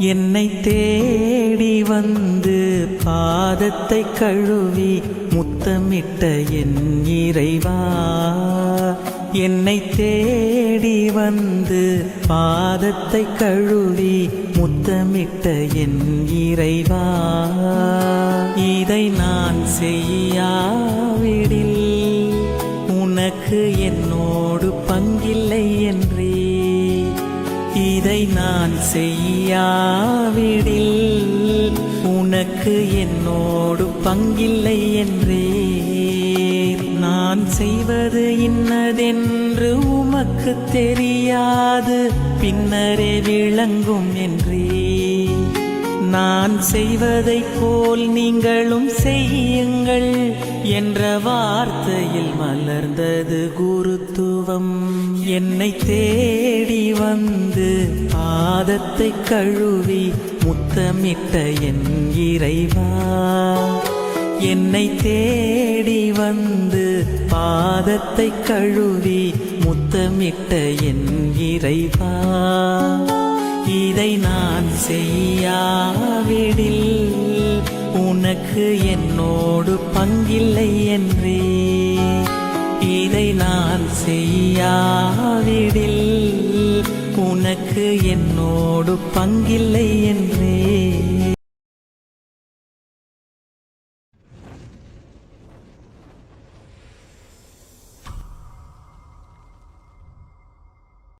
என்னை தேடி வந்து பாதத்தை கழுவி முத்தமிட்ட என் இறைவா, என்னை தேடி வந்து பாதத்தை கழுவி முத்தமிட்ட என் இறைவா, இதை நான் செய்யாவிடில் உனக்கு என்னோடு பங்கில்லை என்றே, இதை நான் செய்யாவிடில் உனக்கு என்னோடு பங்கில்லை என்றே, நான் செய்வது இன்னதென்று உமக்கு தெரியாது பின்னரே விளங்கும் என்றே, நான் செய்வதைப் போல் நீங்களும் செய்யுங்கள் என்ற வார்த்தையில் மலர்ந்தது குருத்துவம். என்னை தேடி வந்து பாதத்தை கழுவி முத்தமிட்ட என் இறைவா, என்னை தேடி வந்து பாதத்தை கழுவி முத்தமிட்ட என் இறைவா, இதை நான் செய்யாவிடில் உனக்கு என்னோடு பங்கில்லை என்றே, இதை நான் செய்யாவிடில் உனக்கு என்னோடு பங்கில்லை என்றே.